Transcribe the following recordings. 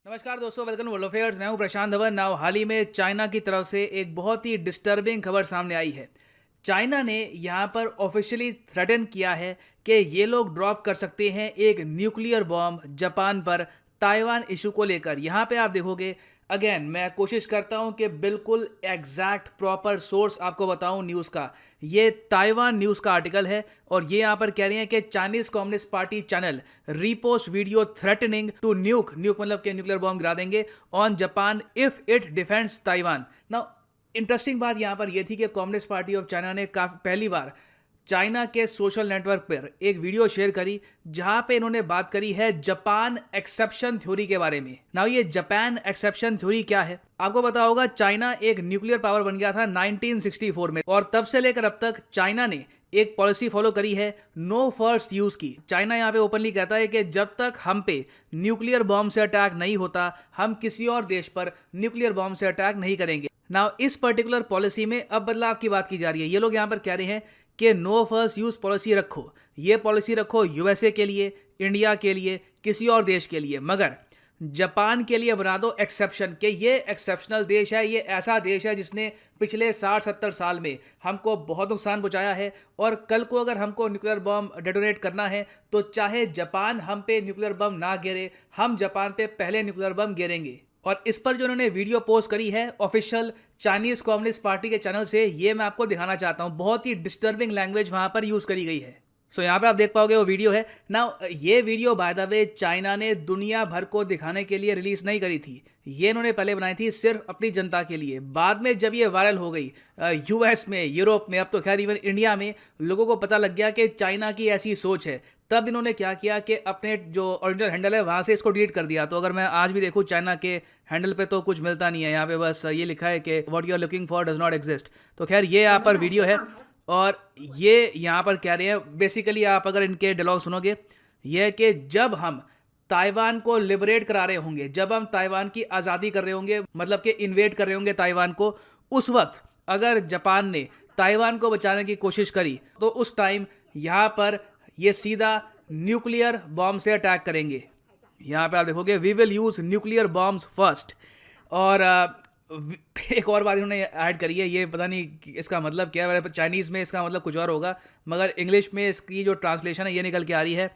नमस्कार दोस्तों, welcome world affairs. मैं हूं प्रशांत धवन। नाउ हाल ही में चाइना की तरफ से एक बहुत ही डिस्टर्बिंग खबर सामने आई है। चाइना ने यहां पर ऑफिशियली थ्रेटन किया है कि ये लोग ड्रॉप कर सकते हैं एक न्यूक्लियर बॉम्ब जापान पर, ताइवान इशू को लेकर। यहां पे आप देखोगे, अगेन मैं कोशिश करता हूं कि बिल्कुल एग्जैक्ट प्रॉपर सोर्स आपको बताऊं न्यूज़ का। ये ताइवान न्यूज़ का आर्टिकल है और ये यहां पर कह रहे हैं कि Chinese Communist Party channel repost video threatening to nuke मतलब के न्यूक्लियर बॉम्ब गिरा देंगे on Japan if it defends Taiwan. Now interesting बात यहां पर यह थी कि कम्युनिस्ट पार्टी ऑफ चाइना ने काफी पहली बार चाइना के सोशल नेटवर्क पर एक वीडियो शेयर करी जहां पे इन्होंने बात करी है जापान एक्सेप्शन थ्योरी के बारे में। नाउ ये जापान एक्सेप्शन थ्योरी क्या है? आपको पता होगा, चाइना एक न्यूक्लियर पावर बन गया था 1964 में और तब से लेकर अब तक चाइना ने एक पॉलिसी फॉलो करी है नो फर्स्ट यूज की। चाइना यहाँ पे ओपनली कहता है कि जब तक हम पे न्यूक्लियर बॉम्ब से अटैक नहीं होता, हम किसी और देश पर न्यूक्लियर बॉम्ब से अटैक नहीं करेंगे। नाउ इस पर्टिकुलर पॉलिसी में अब बदलाव की बात की जा रही है। ये लोग यहाँ पर कह रहे हैं कि नो फर्स्ट यूज पॉलिसी रखो, ये पॉलिसी रखो यूएसए के लिए, इंडिया के लिए, किसी और देश के लिए, मगर जापान के लिए बना दो एक्सेप्शन कि ये एक्सेप्शनल देश है, ये ऐसा देश है जिसने पिछले 60-70 साल में हमको बहुत नुकसान पहुंचाया है और कल को अगर हमको न्यूक्लियर बम डेटोनेट करना है तो चाहे जापान हम पे न्यूक्लियर बम ना गिरे, हम जापान पे पहले न्यूक्लियर बम गिरेंगे। और इस पर जो उन्होंने वीडियो पोस्ट करी है ऑफिशियल चाइनीज कम्युनिस्ट पार्टी के चैनल से, ये मैं आपको दिखाना चाहता हूं। बहुत ही डिस्टर्बिंग लैंग्वेज वहां पर यूज करी गई है। सो यहाँ पे आप देख पाओगे वो वीडियो है ना। ये video by the way China ने दुनिया भर को दिखाने के लिए रिलीज नहीं करी थी, ये इन्होंने पहले बनाई थी सिर्फ अपनी जनता के लिए। बाद में जब ये वायरल हो गई यूएस में, यूरोप में, अब तो खैर इवन इंडिया में लोगों को पता लग गया कि चाइना की ऐसी सोच है, तब इन्होंने क्या किया कि अपने जो ओरिजिनल हैंडल है वहाँ से इसको डिलीट कर दिया। तो अगर मैं आज भी देखूँ चाइना के हैंडल पे तो कुछ मिलता नहीं है, यहाँ पे बस ये लिखा है कि what you are looking for does not exist. तो खैर ये यहाँ पर वीडियो है और ये यहाँ पर कह रहे हैं बेसिकली, आप अगर इनके डायलॉग सुनोगे, ये है कि जब हम ताइवान को लिबरेट करा रहे होंगे, जब हम ताइवान की आज़ादी कर रहे होंगे, मतलब कि इन्वेड कर रहे होंगे ताइवान को, उस वक्त अगर जापान ने ताइवान को बचाने की कोशिश करी तो उस टाइम यहाँ पर ये सीधा न्यूक्लियर बॉम्ब से अटैक करेंगे। यहाँ पे आप देखोगे we will use nuclear bombs first. और एक और बात इन्होंने ऐड करी है, ये पता नहीं इसका मतलब क्या है, चाइनीज़ में इसका मतलब कुछ और होगा, मगर इंग्लिश में इसकी जो ट्रांसलेशन है ये निकल के आ रही है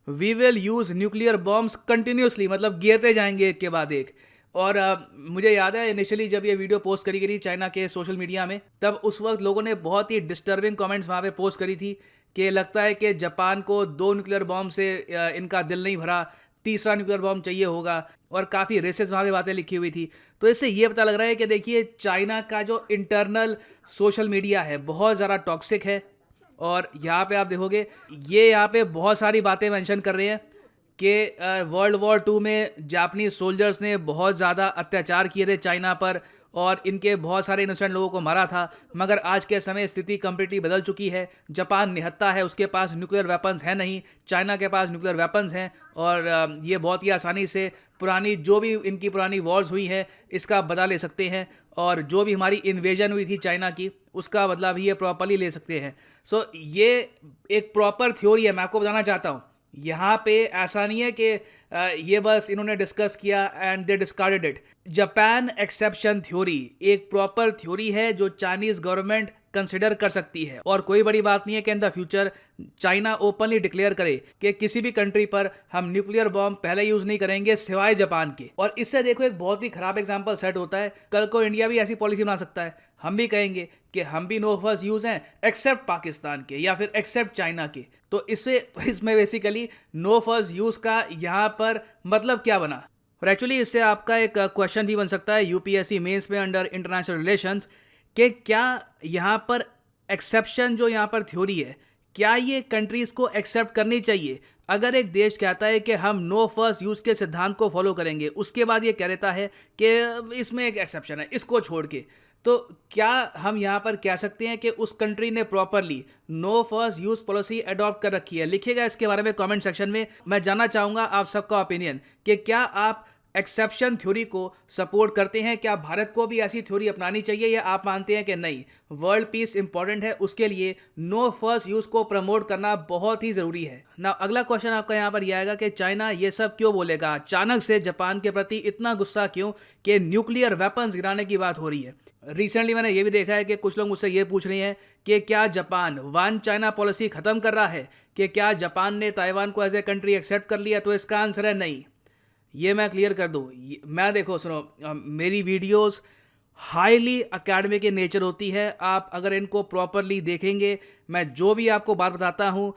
we will use nuclear bombs continuously, मतलब गिरते जाएंगे एक के बाद एक। और मुझे याद है इनिशियली जब ये वीडियो पोस्ट करी गई तीचाइना के सोशल मीडिया में, तब उस वक्त लोगों ने बहुत ही डिस्टर्बिंग कमेंट्स वहाँ पे पोस्ट करी थी कि लगता है कि जापान को 2 न्यूक्लियर बॉम्ब से इनका दिल नहीं भरा, तीसरा न्यूक्लियर बॉम्ब चाहिए होगा, और काफ़ी रेसेस वहाँ पे बातें लिखी हुई थी। तो इससे ये पता लग रहा है कि देखिए चाइना का जो इंटरनल सोशल मीडिया है बहुत ज़्यादा टॉक्सिक है। और यहाँ पे आप देखोगे ये यहाँ पे बहुत सारी बातें मेंशन कर रहे हैं कि वर्ल्ड वॉर 2 में जापानीज सोल्जर्स ने बहुत ज़्यादा अत्याचार किए थे चाइना पर और इनके बहुत सारे इनोसेंट लोगों को मारा था, मगर आज के समय स्थिति कंप्लीटली बदल चुकी है। जापान निहत्था है, उसके पास न्यूक्लियर वेपन्स हैं नहीं, चाइना के पास न्यूक्लियर वेपन्स हैं और ये बहुत ही आसानी से पुरानी जो भी इनकी पुरानी वॉर्स हुई है इसका बदला ले सकते हैं और जो भी हमारी इन्वेजन हुई थी चाइना की उसका बदला भी ये प्रॉपरली ले सकते हैं। सो ये एक प्रॉपर थ्योरी है, मैं आपको बताना चाहता हूँ। यहाँ पे ऐसा नहीं है कि ये बस इन्होंने डिस्कस किया and they discarded it. Japan exception theory एक प्रॉपर थ्योरी है जो चाइनीज गवर्नमेंट कंसिडर कर सकती है और कोई बड़ी बात नहीं है कि in the future China openly declare करे कि किसी भी कंट्री पर हम न्यूक्लियर बॉम्ब पहले यूज नहीं करेंगे सिवाय जापान के। और इससे देखो एक बहुत ही खराब एग्जांपल सेट होता है, कल को इंडिया भी ऐसी पॉलिसी बना सकता है, हम भी कहेंगे कि हम भी नो फर्स्ट यूज हैं एक्सेप्ट पाकिस्तान के या फिर एक्सेप्ट चाइना के। तो इसमें बेसिकली नो फर्स्ट यूज का यहाँ पर मतलब क्या बना। और एक्चुअली इससे आपका एक क्वेश्चन भी बन सकता है यूपीएससी मेंस में अंडर इंटरनेशनल रिलेशंस कि क्या यहाँ पर एक्सेप्शन जो यहाँ पर थ्योरी है, क्या ये कंट्रीज़ को एक्सेप्ट करनी चाहिए? अगर एक देश कहता है कि हम नो फर्स्ट यूज़ के सिद्धांत को फॉलो करेंगे, उसके बाद ये कह देता है कि इसमें एक एक्सेप्शन है इसको छोड़ के, तो क्या हम यहाँ पर कह सकते हैं कि उस कंट्री ने properly no first use policy adopt कर रखी है? लिखिएगा इसके बारे में कमेंट सेक्शन में। मैं जानना चाहूँगा आप सबका ओपिनियन कि क्या आप एक्सेप्शन थ्योरी को सपोर्ट करते हैं? क्या भारत को भी ऐसी थ्योरी अपनानी चाहिए या आप मानते हैं कि नहीं, वर्ल्ड पीस इंपॉर्टेंट है, उसके लिए नो फर्स्ट यूज को प्रमोट करना बहुत ही जरूरी है? ना अगला क्वेश्चन आपका यहाँ पर यह आएगा कि चाइना ये सब क्यों बोलेगा, अचानक से जापान के प्रति इतना गुस्सा क्यों कि न्यूक्लियर वेपन्स गिराने की बात हो रही है? रिसेंटली मैंने ये भी देखा है कि कुछ लोग मुझसे ये पूछ रहे हैं कि क्या जापान वन चाइना पॉलिसी खत्म कर रहा है, कि क्या जापान ने ताइवान को एज ए कंट्री एक्सेप्ट कर लिया? तो इसका आंसर है नहीं। ये मैं क्लियर कर दूं, मैं देखो सुनो, मेरी videos highly academic in nature होती है। आप अगर इनको प्रॉपरली देखेंगे, मैं जो भी आपको बात बताता हूँ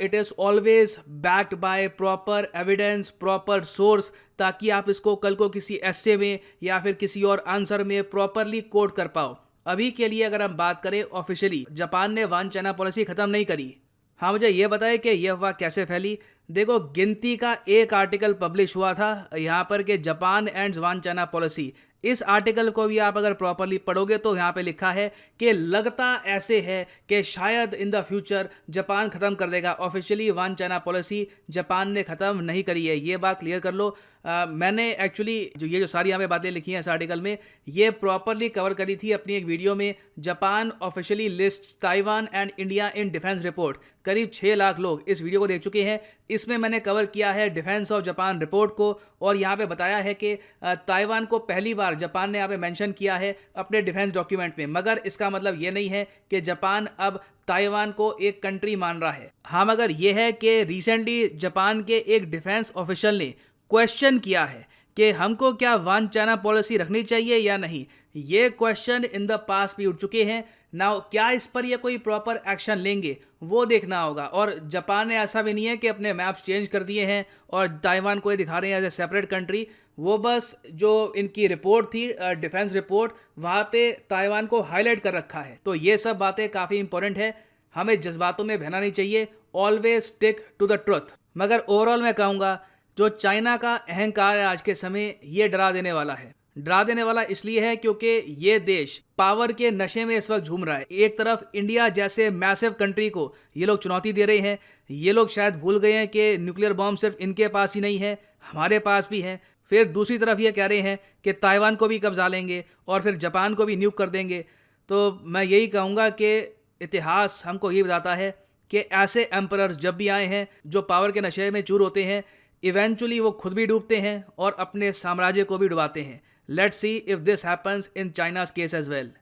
it is always backed by proper evidence, proper source, ताकि आप इसको कल को किसी एस्से में या फिर किसी और आंसर में प्रॉपरली कोट कर पाओ। अभी के लिए अगर हम बात करें ऑफिशियली, जापान ने वन चाइना पॉलिसी ख़त्म नहीं करी। हाँ, मुझे ये बताएं कि यह अफवाह कैसे फैली। देखो, गिनती का एक आर्टिकल पब्लिश हुआ था यहाँ पर कि Japan ends one China policy. इस आर्टिकल को भी आप अगर प्रॉपरली पढ़ोगे तो यहाँ पे लिखा है कि लगता ऐसे है कि शायद इन द फ्यूचर जापान ख़त्म कर देगा। Officially one China policy Japan ने ख़त्म नहीं करी है, ये बात क्लियर कर लो। मैंने एक्चुअली जो सारी यहाँ पे बातें लिखी हैं इस आर्टिकल में, ये प्रॉपरली कवर करी थी अपनी एक वीडियो में। Japan officially list Taiwan and India in defence report. करीब 6 लाख लोग इस वीडियो को देख चुके हैं। इसमें मैंने कवर किया है डिफेंस ऑफ जापान रिपोर्ट को, और यहाँ पे बताया है कि ताइवान को पहली बार जापान ने यहाँ पे मेंशन किया है अपने डिफेंस डॉक्यूमेंट में। मगर इसका मतलब ये नहीं है कि जापान अब ताइवान को एक कंट्री मान रहा है। हाँ, मगर ये है कि रिसेंटली जापान के एक डिफेंस ऑफिशियल ने क्वेश्चन किया है कि हमको क्या वन चाइना पॉलिसी रखनी चाहिए या नहीं। ये क्वेश्चन इन द पास्ट भी उठ चुके हैं। नाउ क्या इस पर ये कोई प्रॉपर एक्शन लेंगे वो देखना होगा। और जापान ने ऐसा भी नहीं है कि अपने मैप्स चेंज कर दिए हैं और ताइवान को ये दिखा रहे हैं एज ए सेपरेट कंट्री। वो बस जो इनकी रिपोर्ट थी डिफेंस रिपोर्ट, वहाँ पे ताइवान को हाईलाइट कर रखा है। तो ये सब बातें काफ़ी इंपॉर्टेंट है, हमें जज्बातों में बहना नहीं चाहिए। Always stick to the truth. मगर ओवरऑल मैं कहूँगा जो चाइना का अहंकार है आज के समय, ये डरा देने वाला है। डरा देने वाला इसलिए है क्योंकि ये देश पावर के नशे में इस वक्त झूम रहा है। एक तरफ इंडिया जैसे मैसिव कंट्री को ये लोग चुनौती दे रहे हैं। ये लोग शायद भूल गए हैं कि न्यूक्लियर बॉम्ब सिर्फ इनके पास ही नहीं है, हमारे पास भी है। फिर दूसरी तरफ ये कह रहे हैं कि ताइवान को भी कब्जा लेंगे और फिर जापान को भी न्यूक कर देंगे। तो मैं यही कहूँगा कि इतिहास हमको ये बताता है कि ऐसे एम्परर जब भी आए हैं जो पावर के नशे में चूर होते हैं, इवेंचुअली वो खुद भी डूबते हैं और अपने साम्राज्य को भी डुबाते हैं। Let's see if this happens in China's case as well.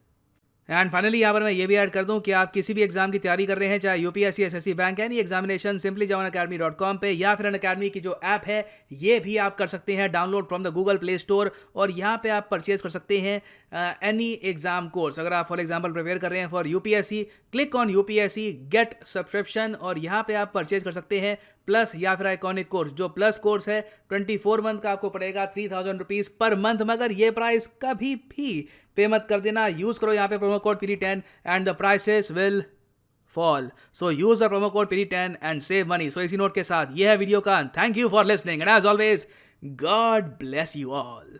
And finally यहाँ पर मैं ये भी ऐड कर दूं कि आप किसी भी एग्जाम की तैयारी कर रहे हैं, चाहे UPSC, SSC, bank, any examination, simply जाओ academy.com पे, या फिर अनअकैडमी की जो ऐप है ये भी आप कर सकते हैं download from the Google play store, और यहाँ पे आप परचेज कर सकते हैं एनी एग्जाम कोर्स। अगर आप फॉर एग्जाम्पल प्रिपेयर कर रहे हैं for UPSC, click on UPSC get subscription, और यहाँ पे आप परचेज कर सकते हैं प्लस या फिर आइकॉनिक कोर्स। जो प्लस कोर्स है 24 मंथ का आपको पड़ेगा 3000 रुपीज़ पर मंथ। मगर ये प्राइस कभी भी पे मत कर देना, यूज करो यहाँ पे promo code PD10 and the prices will fall. So use the promo code PD10 and save money. So इसी नोट के साथ ये है वीडियो का। Thank you for listening and as always God bless you all.